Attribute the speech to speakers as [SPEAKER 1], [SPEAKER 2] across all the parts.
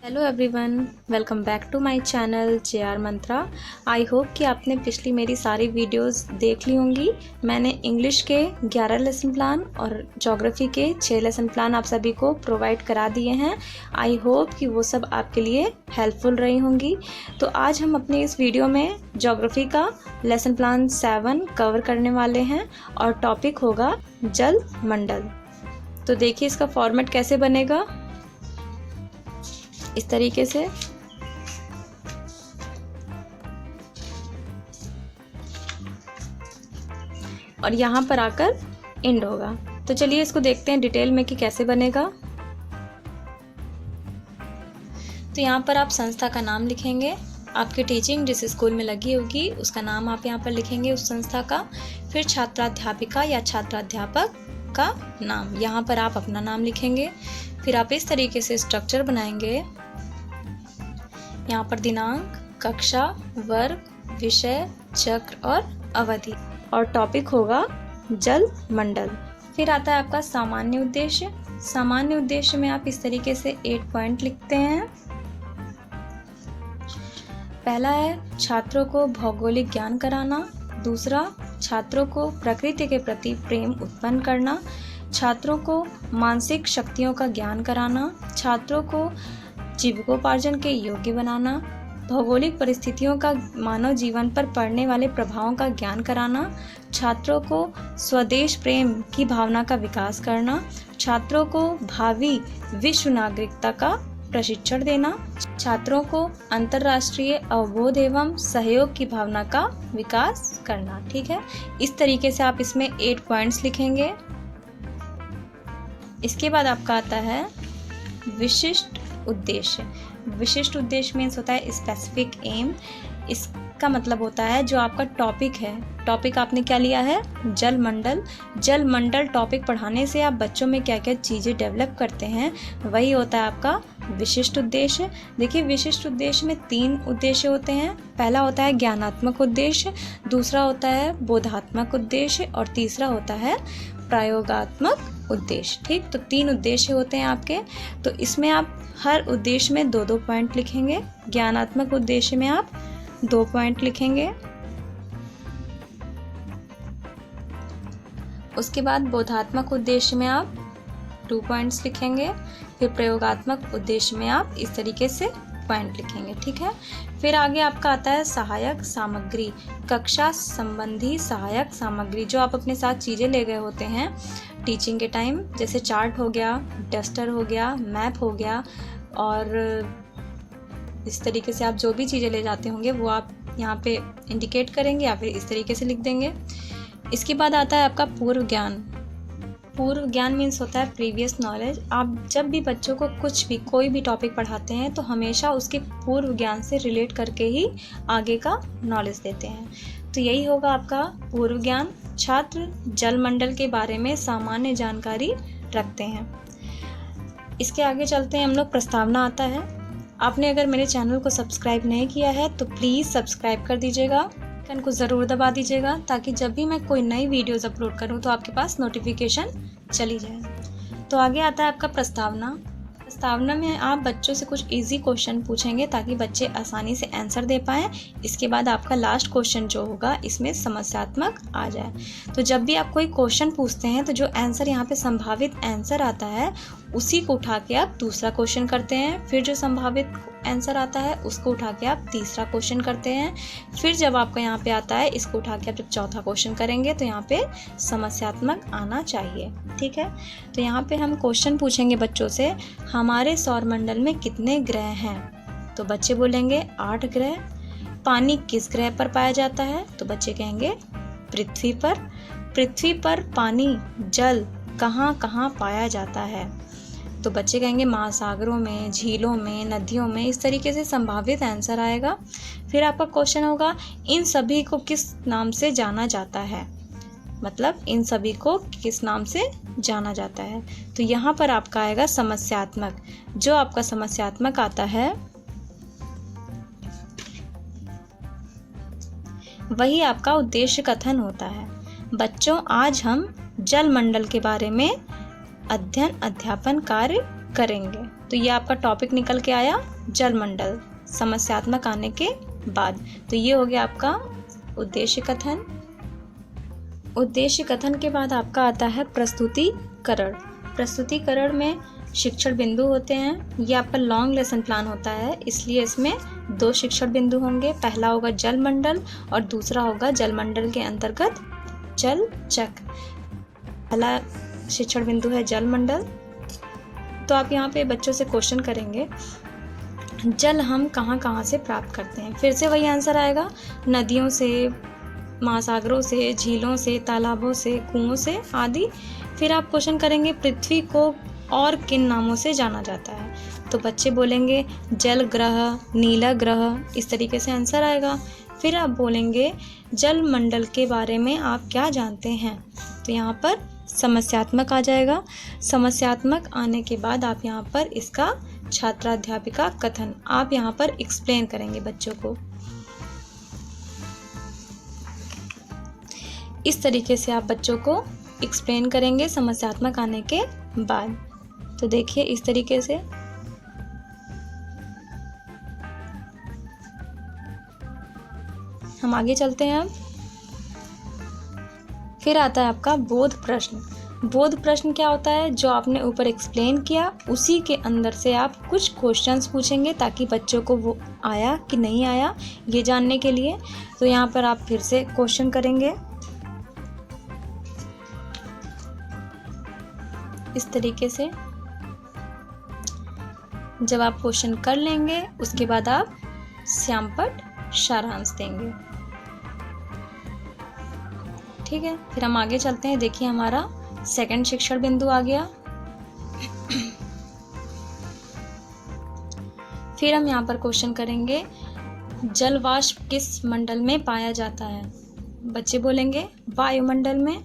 [SPEAKER 1] Hello everyone, welcome back to my channel JR Mantra. I hope कि आपने पिछली मेरी सारी वीडियोस देख ली होंगी। मैंने इंग्लिश के 11 लेसन प्लान और ज्योग्राफी के 6 लेसन प्लान आप सभी को प्रोवाइड करा दिए हैं। आई होप कि वो सब आपके लिए हेल्पफुल रही होंगी। तो आज हम अपने इस वीडियो में ज्योग्राफी का लेसन प्लान 7 कवर करने वाले हैं और टॉपिक होगा जल मंडल। तो देखिए इसका फॉर्मेट कैसे बनेगा, इस तरीके से। और यहाँ पर आकर एंड होगा। तो चलिए इसको देखते हैं डिटेल में कि कैसे बनेगा। तो यहाँ पर आप संस्था का नाम लिखेंगे, आपकी टीचिंग जिस स्कूल में लगी होगी उसका नाम आप यहाँ पर लिखेंगे उस संस्था का। फिर छात्राध्यापिका या छात्राध्यापक का नाम, यहाँ पर आप अपना नाम लिखेंगे। फिर आप इस तरीके से स्ट्रक्चर बनाएंगे। यहाँ पर दिनांक, कक्षा, वर्ग, विषय, चक्र और अवधि, और टॉपिक होगा जल मंडल। फिर आता है आपका सामान्य उद्देश्य। सामान्य उद्देश्य में आप इस तरीके से 8 पॉइंट लिखते हैं। पहला है छात्रों को भौगोलिक ज्ञान कराना। दूसरा, छात्रों को प्रकृति के प्रति प्रेम उत्पन्न करना। छात्रों को मानसिक शक्तियों का ज्ञान कराना। छात्रों को जीविकोपार्जन के योग्य बनाना। भौगोलिक परिस्थितियों का मानव जीवन पर पड़ने वाले प्रभावों का ज्ञान कराना। छात्रों को स्वदेश प्रेम की भावना का विकास करना। छात्रों को भावी विश्व नागरिकता का प्रशिक्षण देना। छात्रों को अंतर्राष्ट्रीय अवबोध एवं सहयोग की भावना का विकास करना। ठीक है, इस तरीके से आप इसमें 8 पॉइंट्स लिखेंगे। इसके बाद आपका आता है विशिष्ट उद्देश्य। विशिष्ट उद्देश्य मीन्स होता है स्पेसिफिक एम। इसका मतलब होता है जो आपका टॉपिक है। टॉपिक आपने क्या लिया है? जल मंडल। जल मंडल टॉपिक पढ़ाने से आप बच्चों में क्या क्या चीज़ें डेवलप करते हैं, वही होता है आपका विशिष्ट उद्देश्य। देखिए, विशिष्ट उद्देश्य में 3 उद्देश्य होते हैं। पहला होता है ज्ञानात्मक उद्देश्य, दूसरा होता है बोधात्मक उद्देश्य और तीसरा होता है प्रयोगात्मक उद्देश्य। ठीक, तो 3 उद्देश्य होते हैं आपके। तो इसमें आप हर उद्देश्य में 2-2 पॉइंट लिखेंगे। ज्ञानात्मक उद्देश्य में आप 2 पॉइंट लिखेंगे। उसके बाद बोधात्मक उद्देश्य में आप 2 पॉइंट्स लिखेंगे। फिर प्रयोगात्मक उद्देश्य में आप इस तरीके से पॉइंट लिखेंगे। ठीक है, फिर आगे आपका आता है सहायक सामग्री। कक्षा संबंधी सहायक सामग्री, जो आप अपने साथ चीज़ें ले गए होते हैं टीचिंग के टाइम, जैसे चार्ट हो गया, डस्टर हो गया, मैप हो गया, और इस तरीके से आप जो भी चीज़ें ले जाते होंगे वो आप यहाँ पे इंडिकेट करेंगे या फिर इस तरीके से लिख देंगे। इसके बाद आता है आपका पूर्व ज्ञान। पूर्व ज्ञान मीन्स होता है प्रीवियस नॉलेज। आप जब भी बच्चों को कुछ भी कोई भी टॉपिक पढ़ाते हैं तो हमेशा उसके पूर्व ज्ञान से रिलेट करके ही आगे का नॉलेज देते हैं। तो यही होगा आपका पूर्व ज्ञान। छात्र जल मंडल के बारे में सामान्य जानकारी रखते हैं। इसके आगे चलते हैं हम लोग। प्रस्तावना आता है। आपने अगर मेरे चैनल को सब्सक्राइब नहीं किया है तो प्लीज़ सब्सक्राइब कर दीजिएगा, आइकन को ज़रूर दबा दीजिएगा, ताकि जब भी मैं कोई नई वीडियोज़ अपलोड करूं तो आपके पास नोटिफिकेशन चली जाए। तो आगे आता है आपका प्रस्तावना। प्रस्तावना में आप बच्चों से कुछ इजी क्वेश्चन पूछेंगे ताकि बच्चे आसानी से आंसर दे पाएँ। इसके बाद आपका लास्ट क्वेश्चन जो होगा इसमें समस्यात्मक आ जाए। तो जब भी आप कोई क्वेश्चन पूछते हैं तो जो आंसर यहाँ पे संभावित आंसर आता है उसी को उठा के आप दूसरा क्वेश्चन करते हैं। फिर जो संभावित आंसर आता है उसको उठा के आप तीसरा क्वेश्चन करते हैं। फिर जब आपका यहाँ पे आता है इसको उठा के आप जब चौथा क्वेश्चन करेंगे तो यहाँ पे समस्यात्मक आना चाहिए। ठीक है, तो यहाँ पे हम क्वेश्चन पूछेंगे बच्चों से, हमारे सौरमंडल में कितने ग्रह हैं? तो बच्चे बोलेंगे 8 ग्रह। पानी किस ग्रह पर पाया जाता है? तो बच्चे कहेंगे पृथ्वी पर। पृथ्वी पर पानी, जल कहाँ कहाँ पाया जाता है? तो बच्चे कहेंगे महासागरों में, झीलों में, नदियों में। इस तरीके से संभावित आंसर आएगा। फिर आपका क्वेश्चन होगा इन सभी को किस नाम से जाना जाता है? मतलब इन सभी को किस नाम से जाना जाता है? तो यहाँ पर आपका आएगा समस्यात्मक। जो आपका समस्यात्मक आता है वही आपका उद्देश्य कथन होता है। बच्चों, आज हम जल मंडल के बारे में अध्ययन अध्यापन कार्य करेंगे। तो ये आपका टॉपिक निकल के आया जलमंडल समस्यात्मक आने के बाद। तो ये हो गया आपका उद्देश्य कथन। उद्देश्य कथन के बाद आपका आता है प्रस्तुतिकरण। प्रस्तुतिकरण में शिक्षण बिंदु होते हैं। ये आपका लॉन्ग लेसन प्लान होता है, इसलिए इसमें 2 शिक्षण बिंदु होंगे। पहला होगा जलमंडल और दूसरा होगा जलमंडल के अंतर्गत जल चक्र। पहला शिक्षण बिंदु है जलमंडल। तो आप यहाँ पे बच्चों से क्वेश्चन करेंगे, जल हम कहाँ कहाँ से प्राप्त करते हैं। फिर से वही आंसर आएगा, नदियों से, महासागरों से, झीलों से, तालाबों से, कुओं से आदि। फिर आप क्वेश्चन करेंगे पृथ्वी को और किन नामों से जाना जाता है। तो बच्चे बोलेंगे जल ग्रह, नीला ग्रह, इस तरीके से आंसर आएगा। फिर आप बोलेंगे जल मंडल के बारे में आप क्या जानते हैं। तो यहाँ पर समस्यात्मक आ जाएगा। समस्यात्मक आने के बाद आप यहाँ पर इसका छात्राध्यापिका कथन आप यहाँ पर एक्सप्लेन करेंगे बच्चों को। इस तरीके से आप बच्चों को एक्सप्लेन करेंगे समस्यात्मक आने के बाद। तो देखिए इस तरीके से हम आगे चलते हैं। अब फिर आता है आपका बोध प्रश्न। बोध प्रश्न क्या होता है, जो आपने ऊपर एक्सप्लेन किया उसी के अंदर से आप कुछ क्वेश्चंस पूछेंगे ताकि बच्चों को वो आया कि नहीं आया ये जानने के लिए। तो यहाँ पर आप फिर से क्वेश्चन करेंगे इस तरीके से। जब आप क्वेश्चन कर लेंगे उसके बाद आप श्यामपट्ट सारांश देंगे। ठीक है, फिर हम आगे चलते हैं। देखिए हमारा सेकंड शिक्षण बिंदु आ गया। फिर हम यहाँ पर क्वेश्चन करेंगे जलवाष्प किस मंडल में पाया जाता है। बच्चे बोलेंगे वायुमंडल में।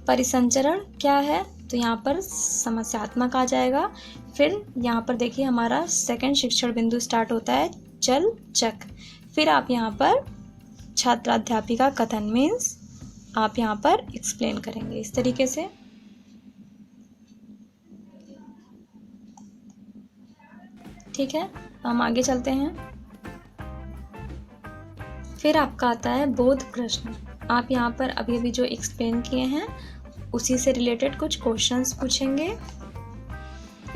[SPEAKER 1] परिसंचरण क्या है, तो यहाँ पर समस्यात्मक आ जाएगा। फिर यहाँ पर देखिए हमारा सेकंड शिक्षण बिंदु स्टार्ट होता है जल चक्र। फिर आप यहाँ पर छात्राध्यापिका कथन मीन्स आप यहाँ पर एक्सप्लेन करेंगे इस तरीके से। ठीक है, हम आगे चलते हैं। फिर आपका आता है बोध प्रश्न। आप यहाँ पर अभी अभी जो एक्सप्लेन किए हैं उसी से रिलेटेड कुछ क्वेश्चंस पूछेंगे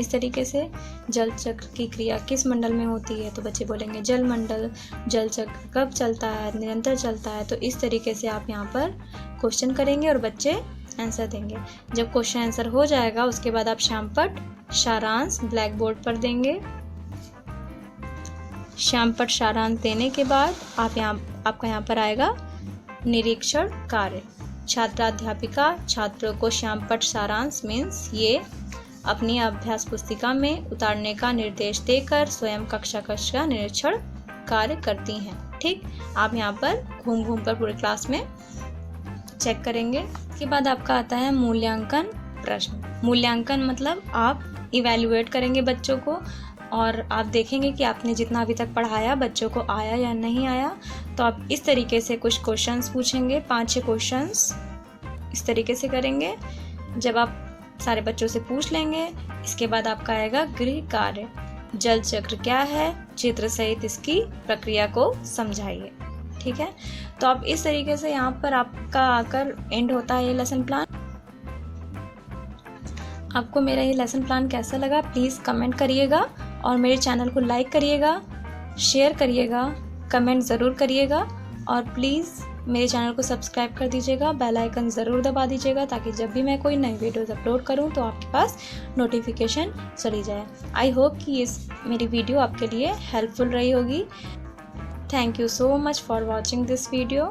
[SPEAKER 1] इस तरीके से। जल चक्र की क्रिया किस मंडल में होती है, तो बच्चे बोलेंगे जल मंडल। जल चक्र कब चलता है, निरंतर चलता है। तो इस तरीके से आप यहाँ पर क्वेश्चन करेंगे और बच्चे आंसर देंगे। जब क्वेश्चन आंसर हो जाएगा उसके बाद आप श्यामपट्ट सारांश ब्लैक बोर्ड पर देंगे। श्यामपट्ट सारांश देने के बाद आपका यहाँ पर आएगा निरीक्षण कार्य। छात्राध्यापिका छात्रों को श्यामपट्ट सारांश मीन्स ये अपनी अभ्यास पुस्तिका में उतारने का निर्देश देकर स्वयं कक्षा का निरीक्षण कार्य करती हैं। ठीक, आप यहाँ पर घूम घूम कर पूरे क्लास में चेक करेंगे। इसके बाद आपका आता है मूल्यांकन प्रश्न। मूल्यांकन मतलब आप इवैल्यूएट करेंगे बच्चों को और आप देखेंगे कि आपने जितना अभी तक पढ़ाया बच्चों को आया या नहीं आया। तो आप इस तरीके से कुछ क्वेश्चंस पूछेंगे, 5-6 क्वेश्चंस इस तरीके से करेंगे। जब आप सारे बच्चों से पूछ लेंगे इसके बाद आपका आएगा गृह कार्य। जल चक्र क्या है, चित्र सहित इसकी प्रक्रिया को समझाइए। ठीक है, तो आप इस तरीके से यहाँ पर आपका आकर एंड होता है ये लेसन प्लान। आपको मेरा ये लेसन प्लान कैसा लगा प्लीज़ कमेंट करिएगा और मेरे चैनल को लाइक करिएगा, शेयर करिएगा, कमेंट ज़रूर करिएगा और प्लीज़ मेरे चैनल को सब्सक्राइब कर दीजिएगा। बेल आइकन ज़रूर दबा दीजिएगा ताकि जब भी मैं कोई नई वीडियोस अपलोड करूं तो आपके पास नोटिफिकेशन चली जाए। आई होप कि मेरी वीडियो आपके लिए हेल्पफुल रही होगी। Thank you so much for watching this video.